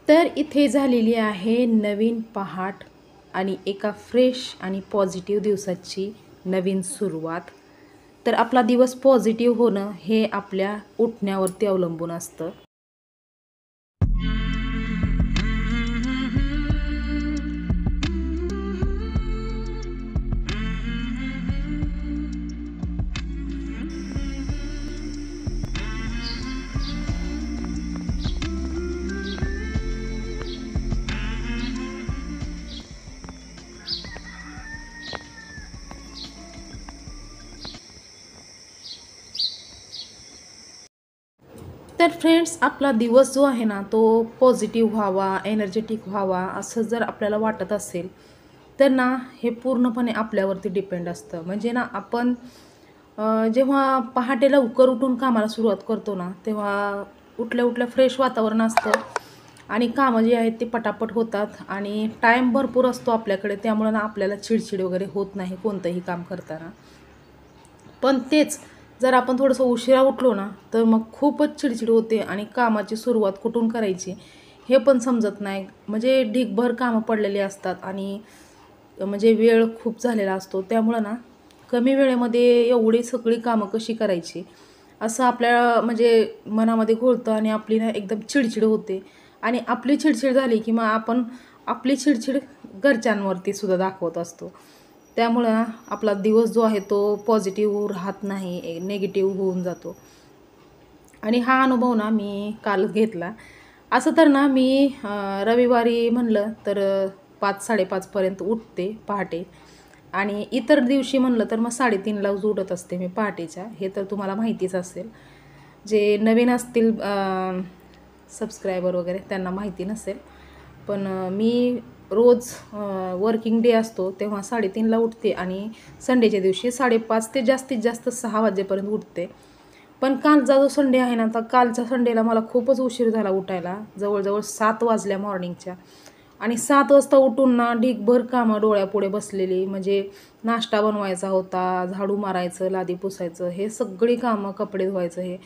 तर इथे झालेली आहे नवीन पहाट आणि एका फ्रेश आणि पॉझिटिव्ह दिवसाची नवीन सुरुवात. तर आपला दिवस पॉझिटिव्ह होणं हे आपल्या उठण्यावरती अवलंबून असतं. तर फ्रेंड्स, आपला दिवस जो आहे ना तो पॉझिटिव्ह व्हावा, एनर्जेटिक व्हावा असं जर आपल्याला वाटत असेल तर ना हे पूर्णपणे आपल्यावरती डिपेंड असतं. म्हणजे ना आपण जेव्हा पहाटे लवकर उठून कामाला सुरुवात करतो ना तेव्हा उठल्या उठल्या फ्रेश वातावरण असतं आणि कामं जी आहेत ती पटापट होतात आणि टाईम भरपूर असतो आपल्याकडे. त्यामुळं ना आपल्याला चिडचिड वगैरे होत नाही कोणतंही काम करताना. पण तेच जर आपण थोडंसं उशिरा उठलो ना तर मग खूपच चिडचिड होते आणि कामाची सुरुवात कुठून करायची हे पण समजत नाही. म्हणजे ढीगभर कामं पडलेली असतात आणि म्हणजे वेळ खूप झालेला असतो. त्यामुळं ना कमी वेळेमध्ये एवढी सगळी कामं कशी करायची असं आपल्या म्हणजे मनामध्ये घोळतं आणि आपली ना एकदम चिडचिड होते. आणि आपली चिडचिड झाली की मग आपण आपली चिडचिड घरच्यांवरती सुद्धा दाखवत असतो. त्यामुळं आपला दिवस जो आहे तो पॉझिटिव्ह राहत नाही, निगेटिव्ह होऊन जातो. आणि हा अनुभव ना मी काल घेतला. असं तर ना मी रविवारी म्हणलं तर 5-5:30पर्यंत उठते पहाटे आणि इतर दिवशी म्हणलं तर मग 3:30लाच उठत असते मी पहाटेच्या. हे तर तुम्हाला माहितीच असेल. जे नवीन असतील सबस्क्रायबर वगैरे त्यांना माहिती नसेल. पण मी रोज वर्किंग डे असतो तेव्हा 3:30ला उठते आणि संडेच्या दिवशी 5:30 ते जास्तीत जास्त 6 वाजेपर्यंत उठते. पण कालचा जो संडे आहे ना, तर कालच्या संडेला मला खूपच उशीर झाला उठायला. जवळ-जवळ 7 वाजल्या मॉर्निंगच्या आणि 7 वाजता उठून ना ढीगभर कामं डोळ्यापुढे बसलेली. म्हणजे नाश्ता बनवायचा होता, झाडू मारायचं, लादी पुसायचं, हे सगळी कामं, कपडे धुवायचं हे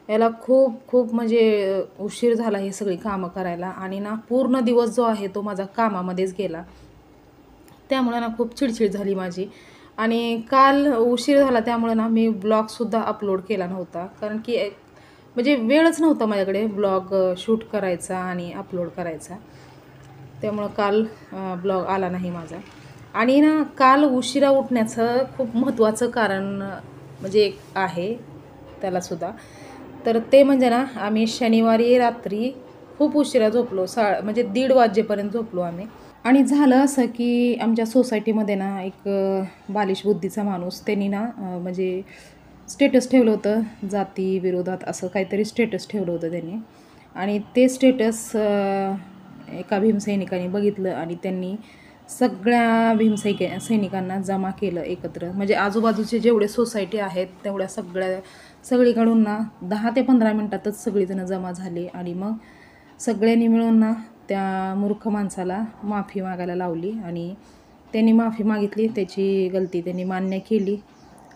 याला खूप म्हणजे उशीर झाला ही सगळी कामं करायला आणि ना पूर्ण दिवस जो आहे तो माझा कामामध्येच गेला. त्यामुळे ना खूप चिडचिड झाली माझी आणि काल उशीर झाला त्यामुळे ना मी ब्लॉगसुद्धा अपलोड केला नव्हता. कारण की म्हणजे वेळच नव्हता माझ्याकडे ब्लॉग शूट करायचा आणि अपलोड करायचा. त्यामुळं काल ब्लॉग आला नाही माझा. आणि ना काल उशिरा उठण्याचं खूप महत्त्वाचं कारण म्हणजे एक आहे त्यालासुद्धा. तर ते म्हणजे ना आम्ही शनिवारी रात्री खूप उशिरा झोपलो. म्हणजे 1:30 वाजेपर्यंत झोपलो आम्ही. आणि झालं असं की आमच्या सोसायटीमध्ये ना एक बालिश बुद्धीचा माणूस त्यांनी ना म्हणजे स्टेटस ठेवलं होतं जातीविरोधात असं काहीतरी स्टेटस ठेवलं होतं त्यांनी. आणि ते स्टेटस एका भीमसैनिकाने बघितलं आणि त्यांनी सगळ्या सैनिकांना जमा केलं एकत्र. म्हणजे आजूबाजूचे जेवढे सोसायटी आहेत तेवढ्या सगळीकडून ना 10 ते 15 मिनटातच सगळीजणं जमा झाली आणि मग सगळ्यांनी मिळून ना त्या मूर्ख माणसाला माफी मागायला लावली आणि त्यांनी माफी मागितली. त्याची गलती त्यांनी मान्य केली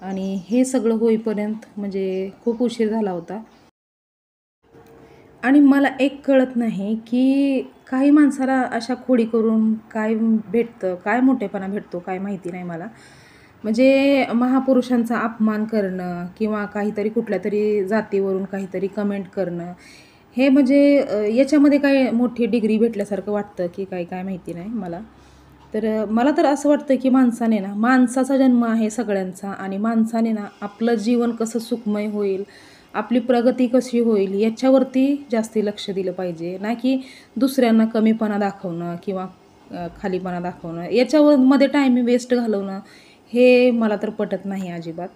आणि हे सगळं होईपर्यंत म्हणजे खूप उशीर झाला होता. आणि मला एक कळत नाही की काही माणसाला अशा खोडी करून काय भेटतं, काय मोठेपणा भेटतो काय माहिती नाही मला. म्हणजे महापुरुषांचा अपमान करणं किंवा काहीतरी कुठल्यातरी जातीवरून काहीतरी कमेंट करणं हे म्हणजे याच्यामध्ये काय मोठी डिग्री भेटल्यासारखं वाटतं की काय माहिती नाही मला. तर मला तर असं वाटतं की माणसाने ना माणसाचा जन्म आहे सगळ्यांचा आणि माणसाने ना आपलं जीवन कसं सुखमय होईल, आपली प्रगती कशी होईल याच्यावरती जास्ती लक्ष दिलं पाहिजे. ना की दुसऱ्यांना कमीपणा दाखवणं किंवा खालीपणा दाखवणं याच्यामध्ये टाईम वेस्ट घालवणं हे मला तर पटत नाही अजिबात.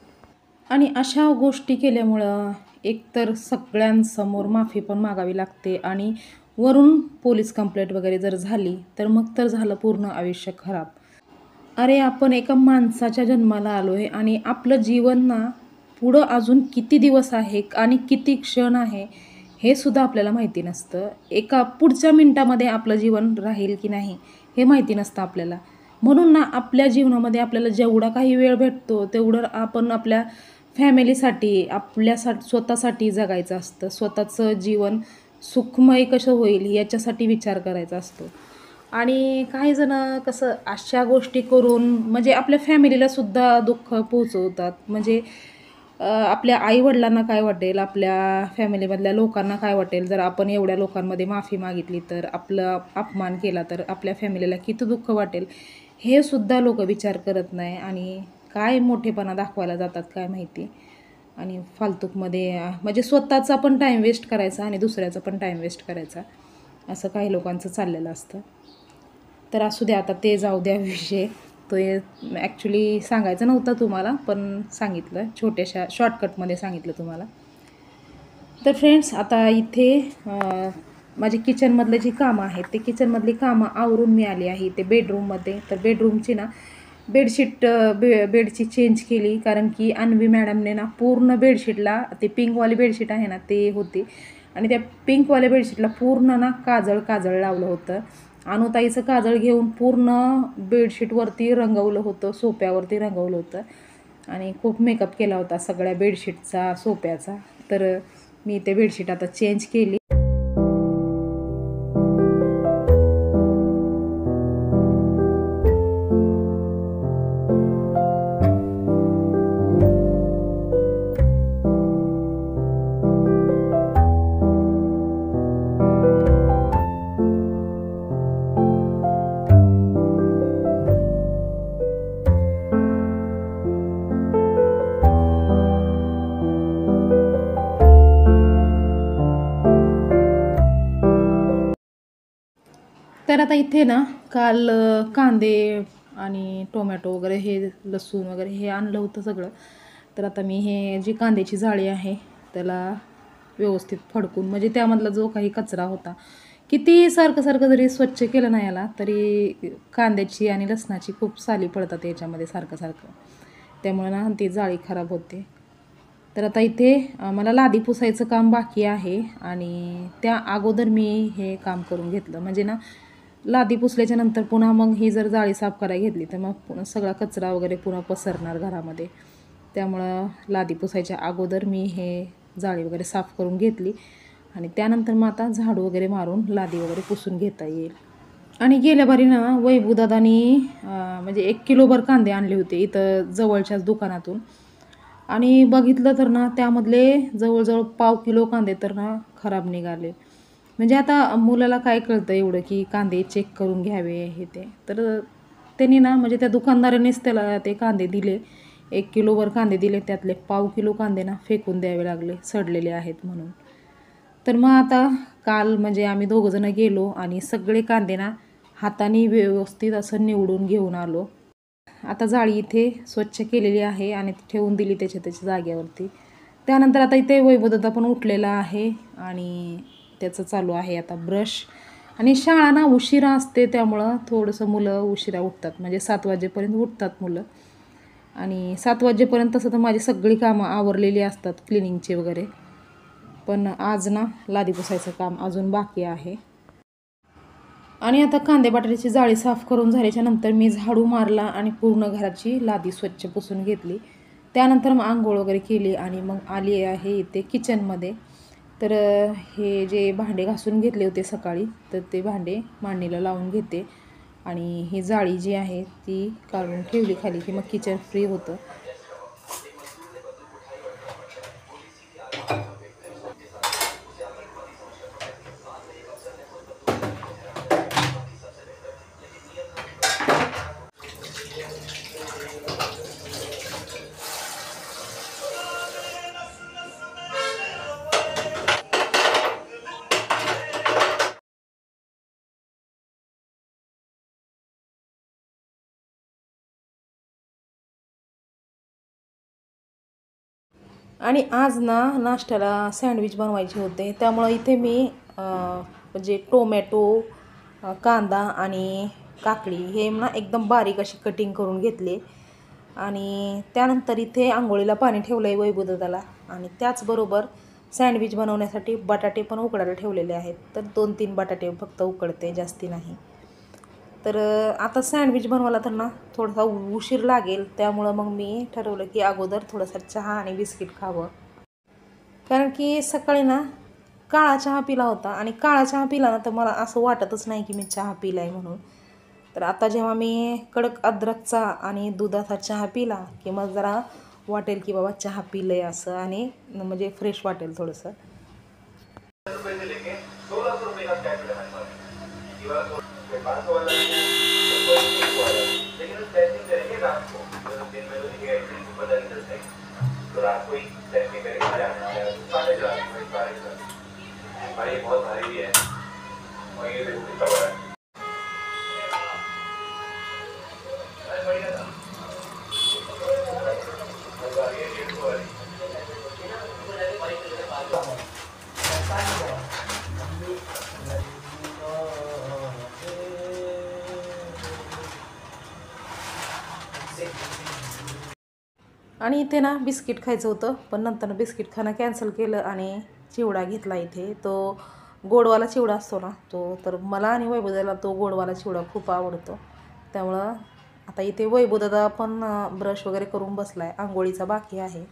आणि अशा गोष्टी केल्यामुळं एकतर सगळ्यांसमोर माफी पण मागावी लागते आणि वरून पोलीस कंप्लेंट वगैरे जर झाली तर मग तर झालं पूर्ण आयुष्य खराब. अरे आपण एका माणसाच्या जन्माला आलो आहे आणि आपलं जीवन ना पुढं अजून किती दिवस आहे आणि किती क्षण आहे हे सुद्धा आपल्याला माहिती नसतं. एका पुढच्या मिनिटामध्ये आपलं जीवन राहील की नाही हे माहिती नसतं आपल्याला. म्हणून ना आपल्या जीवनामध्ये आपल्याला जेवढा काही वेळ भेटतो तेवढं आपण आपल्या फॅमिलीसाठी, स्वतःसाठी जगायचं असतं. स्वतःचं जीवन सुखमय कसं होईल याच्यासाठी विचार करायचा असतो. आणि काही जण कसं अशा गोष्टी करून म्हणजे आपल्या फॅमिलीलासुद्धा दुःख पोहोचवतात. म्हणजे आपल्या आई-वडिलांना काय वाटेल, आपल्या फॅमिलीमधल्या लोकांना काय वाटेल, जर आपण एवढ्या लोकांमध्ये माफी मागितली तर, आपला अपमान केला तर आपल्या फॅमिलीला किती दुःख वाटेल, हे सुद्धा लोकं विचार करत नाही आणि काय मोठेपणा दाखवायला जातात काय माहिती. आणि फालतूकमध्ये म्हणजे स्वतःचा पण टाईम वेस्ट करायचा आणि दुसऱ्याचा पण टाईम वेस्ट करायचा, असं काही लोकांचं चाललेलं असतं. तर असू द्या, आता ते जाऊ द्या विषय. तो ॲक्च्युली सांगायचं नव्हतं तुम्हाला, पण सांगितलं, छोट्याशा शॉर्टकटमध्ये सांगितलं तुम्हाला. तर फ्रेंड्स, आता इथे माझे किचनमधले जी कामं आहेत, ते किचनमधली कामं आवरून मी आली आहे इथे बेडरूममध्ये. तर बेडरूमची ना बेडशीट बेडची चेंज केली, कारण की अन्वी मॅडमने ना पूर्ण बेडशीटला, ते पिंकवाली बेडशीट आहे ना ते होती, आणि त्या पिंकवाल्या बेडशीटला पूर्ण ना काजळ लावलं होतं. अनुताईचं काजळ घेऊन पूर्ण बेडशीटवरती रंगवलं होतं, सोप्यावरती रंगवलं होतं, आणि खूप मेकअप केला होता सगळ्या बेडशीटचा, सोप्याचा. तर मी ते बेडशीट आता चेंज केली. तर आता इथे ना काल कांदे आणि टोमॅटो वगैरे, हे लसूण वगैरे हे आणलं होतं सगळं. तर आता मी हे जी कांद्याची जाळी आहे त्याला व्यवस्थित फडकून, म्हणजे त्यामधला जो काही कचरा होता, किती सारखं जरी स्वच्छ केलं नाही याला तरी कांद्याची आणि लसणाची खूप साली पडतात याच्यामध्ये सारखं. त्यामुळे ना ती जाळी खराब होते. तर आता इथे मला लादी पुसायचं काम बाकी आहे, आणि त्या अगोदर मी हे काम करून घेतलं. म्हणजे ना लादी पुसल्याच्या नंतर पुन्हा मग ही जर जाळी साफ करायला घेतली तर मग पुन्हा सगळा कचरा वगैरे पुन्हा पसरणार घरामध्ये. त्यामुळं लादी पुसायच्या अगोदर मी हे जाळी वगैरे साफ करून घेतली, आणि त्यानंतर मग आता झाडू वगैरे मारून लादी वगैरे पुसून घेता येईल. आणि गेल्या बारी ना वैभवदादांनी म्हणजे 1 किलोभर कांदे आणले होते इथं जवळच्याच दुकानातून, आणि बघितलं तर ना त्यामधले जवळजवळ पाव किलो कांदे तर ना खराब निघाले. म्हणजे आता मुलाला काय कळतं एवढं की कांदे चेक करून घ्यावे हे ते. तर त्यांनी ना म्हणजे त्या दुकानदारानेच त्याला ते कांदे दिले, 1 किलोभर कांदे दिले, त्यातले पाव किलो कांदे ना फेकून द्यावे लागले, सडलेले आहेत म्हणून. तर मग आता काल म्हणजे आम्ही दोघंजणं गेलो आणि सगळे कांदे ना हाताने व्यवस्थित असं निवडून घेऊन आलो. आता जाळी इथे स्वच्छ केलेली आहे आणि ती ठेवून दिली त्याच्या जागेवरती. त्यानंतर आता इथे वैभवदादा पण उठलेला आहे आणि त्याचं चालू आहे आता ब्रश. आणि शाळा ना उशिरा असते त्यामुळं थोडंसं मुलं उशिरा उठतात, म्हणजे 7 वाजेपर्यंत उठतात मुलं. आणि 7 वाजेपर्यंत तसं तर माझी सगळी कामं आवरलेली असतात क्लिनिंगचे वगैरे, पण आज ना लादी पुसायचं काम अजून बाकी आहे. आणि आता कांदे बटाट्याची जाळी साफ करून झाल्याच्या नंतर मी झाडू मारला आणि पूर्ण घराची लादी स्वच्छ पुसून घेतली. त्यानंतर मग अंघोळ वगैरे केली आणि मग आली आहे इथे किचनमध्ये. तर हे जे भांडे घासून घेतले होते सकाळी, तर ते भांडे मांडणीला लावून घेते, आणि ही जाळी जी आहे ती काढून ठेवली खाली की मग किचन फ्री होतं. आणि आज ना नाश्त्याला सँडविच बनवायचे होते, त्यामुळं इथे मी म्हणजे टोमॅटो, कांदा आणि काकडी हे ना एकदम बारीक अशी कटिंग करून घेतले. आणि त्यानंतर इथे आंघोळीला पाणी ठेवलं आहे वैभवदादाला, आणि त्याचबरोबर सँडविच बनवण्यासाठी बटाटे पण उकडायला ठेवलेले आहेत. तर 2-3 बटाटे फक्त उकडते, जास्ती नाही. तर आता सँडविच बनवायला तर ना थोडासा उशीर लागेल, त्यामुळं मग मी ठरवलं की अगोदर थोडासा चहा आणि बिस्किट खावं. कारण की सकाळी ना काळा चहा पिला होता आणि काळा चहा पिला ना तर मला असं वाटतच नाही की मी चहा पिला आहे म्हणून. तर आता जेव्हा मी कडक अद्रकचा आणि दुधाचा चहा पिला की मग जरा वाटेल की बाबा चहा पिलं आहे असं, आणि म्हणजे फ्रेश वाटेल थोडंसं. आणि इथे ना बिस्किट खायचं होतं, पण नंतर बिस्किट खाणं कॅन्सल केलं आणि चिवडा घेतला इथे. तो गोडवाला चिवडा असतो ना तो, तर मला आणि वैभवदाला तो गोडवाला चिवडा खूप आवडतो. त्यामुळं आता इथे वैभवदादा पण ब्रश वगैरे करून बसला आहे. आंघोळीचा बाकी आहे,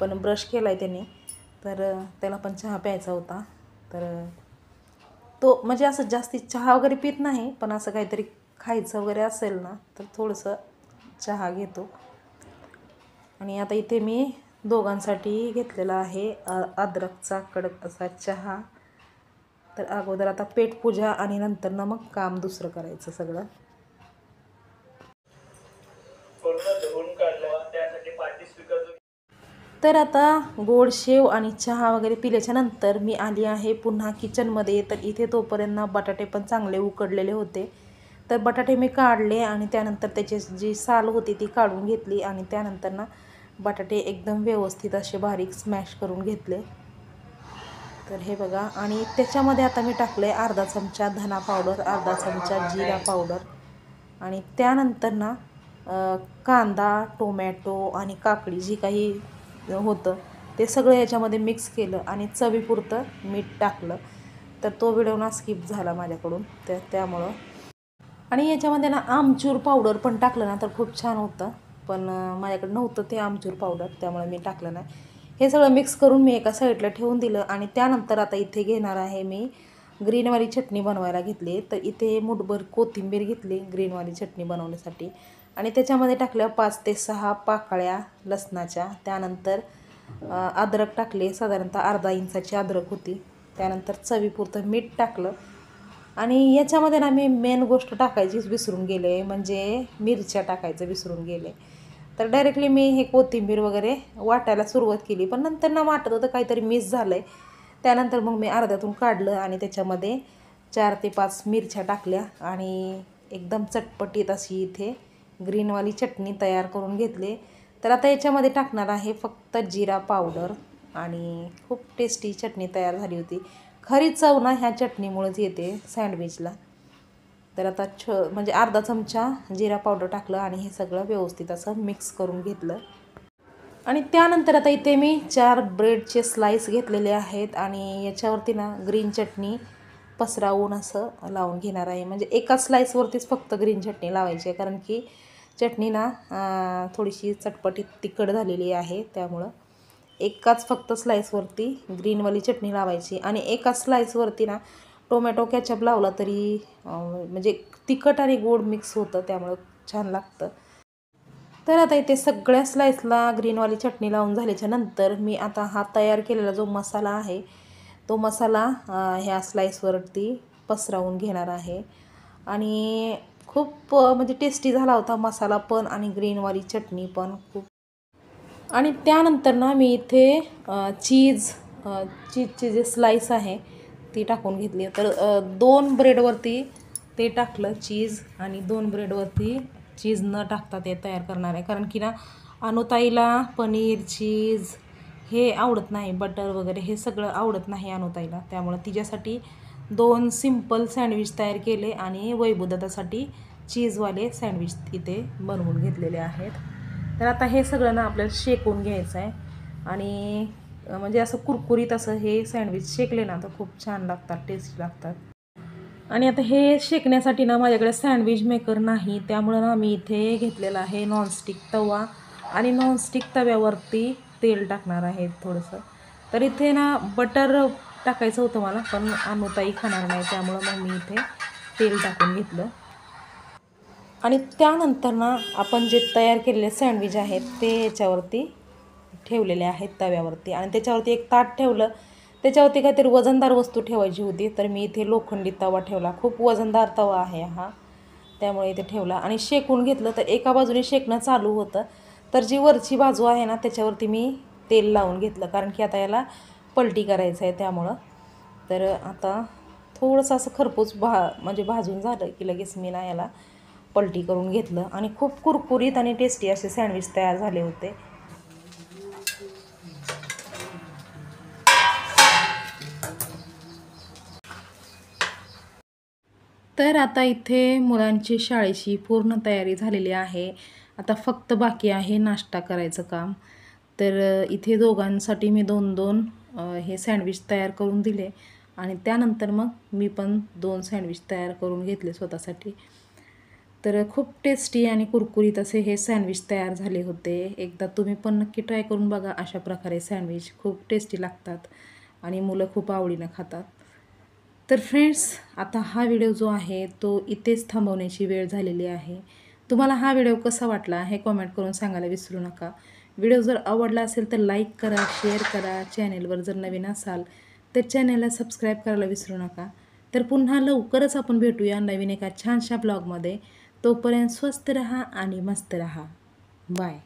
पण ब्रश केला आहे त्याने. तर त्याला पण चहा प्यायचा होता. तर तो म्हणजे असं जास्ती चहा वगैरे पित नाही, पण असं काहीतरी खायचं वगैरे असेल ना तर थोडंसं चहा घेतो. आणि आता इथे मी दोघांसाठी घेतलेला आहे अद्रकचा कडक असा चहा. तर अगोदर आता पेटपूजा आणि नंतर ना मग काम दुसरं करायचं सगळं. तर आता गोड शेव आणि चहा वगैरे पिल्याच्या नंतर मी आली आहे पुन्हा किचनमध्ये. तर इथे तोपर्यंत बटाटे पण चांगले उकडलेले होते. तर बटाटे मी काढले आणि त्यानंतर त्याची जी साल होती ती काढून घेतली आणि त्यानंतर ना बटाटे एकदम व्यवस्थित असे बारीक स्मॅश करून घेतले. तर हे बघा, आणि त्याच्यामध्ये आता मी टाकले अर्धा चमचा धना पावडर, अर्धा चमचा जिरा पावडर, आणि त्यानंतर ना कांदा, टोमॅटो आणि काकडी जी काही होतं ते सगळं याच्यामध्ये मिक्स केलं आणि चवीपुरतं मीठ टाकलं. तर तो व्हिडिओ ना स्किप झाला माझ्याकडून त्यामुळं. आणि याच्यामध्ये ना आमचूर पावडर पण टाकलं ना तर खूप छान होतं, पण माझ्याकडे नव्हतं ते आमचूर पावडर, त्यामुळे मी टाकलं नाही. हे सगळं मिक्स करून मी एका साईडला ठेवून दिलं. आणि त्यानंतर आता इथे घेणार आहे मी ग्रीनवाली चटणी बनवायला घेतली. तर इथे मुठभर कोथिंबीर घेतली ग्रीनवाली चटणी बनवण्यासाठी, आणि त्याच्यामध्ये टाकल्या 5 ते 6 पाकळ्या लसणाच्या. त्यानंतर अद्रक टाकले, साधारणतः अर्धा इंचाची अद्रक होती. त्यानंतर चवीपुरतं मीठ टाकलं. आणि याच्यामध्ये ना मी मेन गोष्ट टाकायचीच विसरून गेले, म्हणजे मिरच्या टाकायचं विसरून गेले. तर डायरेक्टली मी हे कोथिंबीर वगैरे वाटायला सुरुवात केली, पण नंतर ना वाटत होतं काहीतरी मिस झालं आहे. त्यानंतर मग मी अर्ध्यातून काढलं आणि त्याच्यामध्ये 4 ते 5 मिरच्या टाकल्या आणि एकदम चटपटीत अशी इथे ग्रीनवाली चटणी तयार करून घेतली. तर आता याच्यामध्ये टाकणार आहे फक्त जिरा पावडर, आणि खूप टेस्टी चटणी तयार झाली होती. खरी चव ना ह्या चटणीमुळेच येते सँडविचला. तर आता म्हणजे अर्धा चमचा जिरा पावडर टाकलं आणि हे सगळं व्यवस्थित असं मिक्स करून घेतलं. आणि त्यानंतर आता इथे मी 4 ब्रेडचे स्लाईस घेतलेले आहेत आणि याच्यावरती ना ग्रीन चटणी पसरवून असं लावून घेणार आहे. म्हणजे एका स्लाईसवरतीच फक्त ग्रीन चटणी लावायची आहे, कारण की चटणी ना थोडीशी चटपटीत तिखट झालेली आहे, त्यामुळं एकाच फक्त स्लाईसवरती ग्रीनवाली चटणी लावायची. आणि एका स्लाईसवरती ना टोमॅटो कॅचअप लावला तरी म्हणजे तिखट आणि गोड मिक्स होतं, त्यामुळं छान लागतं. तर आता इथे सगळ्या स्लाईसला ग्रीनवाली चटणी लावून झाल्याच्या नंतर मी आता हा तयार केलेला जो मसाला आहे तो मसाला ह्या स्लाईसवरती पसरवून घेणार आहे. आणि खूप म्हणजे टेस्टी झाला होता मसाला पण आणि ग्रीनवाली चटणी पण खूप. आणि त्यानंतर ना मी इथे चीजची जे स्लाईस आहे ती टाकून घेतली. तर 2 ब्रेडवरती ते टाकलं चीज, आणि 2 ब्रेडवरती चीज न टाकता ते तयार करणार आहे, कारण की ना अनुताईला पनीर, चीज हे आवडत नाही, बटर वगैरे हे सगळं आवडत नाही अनुताईला. त्यामुळे तिच्यासाठी 2 सिंपल सँडविच तयार केले आणि वैभवदादासाठी चीजवाले सँडविच इथे बनवून घेतलेले आहेत. तर आता हे सगळं ना आपल्याला शेकून घ्यायचं आहे, आणि म्हणजे असं कुरकुरीत असं हे सँडविच शेकले ना तर खूप छान लागतात, टेस्टी लागतात. आणि आता हे शेकण्यासाठी ना माझ्याकडे सँडविच मेकर नाही, त्यामुळं ना मी इथे घेतलेला आहे नॉनस्टिक तवा, आणि नॉनस्टिक तव्यावरती तेल टाकणार आहे थोडंसं. तर इथे ना बटर टाकायचं होतं मला, पण अनुताई खाणार नाही, त्यामुळं मग मी इथे तेल टाकून घेतलं. आणि त्यानंतर ना आपण जे तयार केलेले सँडविच आहेत ते याच्यावरती ठेवलेले आहेत तव्यावरती, आणि त्याच्यावरती एक ताट ठेवलं. त्याच्यावरती काहीतरी वजनदार वस्तू ठेवायची होती, तर मी इथे लोखंडी तवा ठेवला. खूप वजनदार तवा आहे हा, त्यामुळे इथे ठेवला. आणि शेकून घेतलं, तर एका बाजूने शेकणं चालू होतं, तर जी वरची बाजू आहे ना त्याच्यावरती मी तेल लावून घेतलं, कारण की आता याला पलटी करायचं आहे त्यामुळं. तर आता थोडंसं असं खरपूस म्हणजे भाजून झालं की लगेच मी ना याला पलटी करून घेतलं, आणि खूप कुरकुरीत आणि टेस्टी असे सँडविच तयार झाले होते. तर आता इथे मुलांची शाळेची पूर्ण तयारी झालेली आहे. आता फक्त बाकी आहे नाश्ता करायचं काम. तर इथे दोघांसाठी मी 2-2 हे सँडविच तयार करून दिले, आणि त्यानंतर मग मी पण 2 सँडविच तयार करून घेतले स्वतःसाठी. तर खूप टेस्टी आणि कुरकुरीत असे हे सँडविच तयार झाले होते. एकदा तुम्ही पण नक्की ट्राय करून बघा. अशा प्रकारे सँडविच खूप टेस्टी लागतात आणि मुलं खूप आवडीनं खातात. तर फ्रेंड्स, आता हा व्हिडिओ जो आहे तो इथेच थांबवण्याची वेळ झालेली आहे. तुम्हाला हा व्हिडिओ कसा वाटला हे कॉमेंट करून सांगायला विसरू नका. व्हिडिओ जर आवडला असेल तर लाईक करा, शेअर करा. चॅनेलवर जर नवीन असाल तर चॅनेलला सबस्क्राईब करायला विसरू नका. तर पुन्हा लवकरच आपण भेटूया नवीन एका छानशा ब्लॉगमध्ये. तोपर्यंत स्वस्त रहा आणि मस्त रहा. बाय.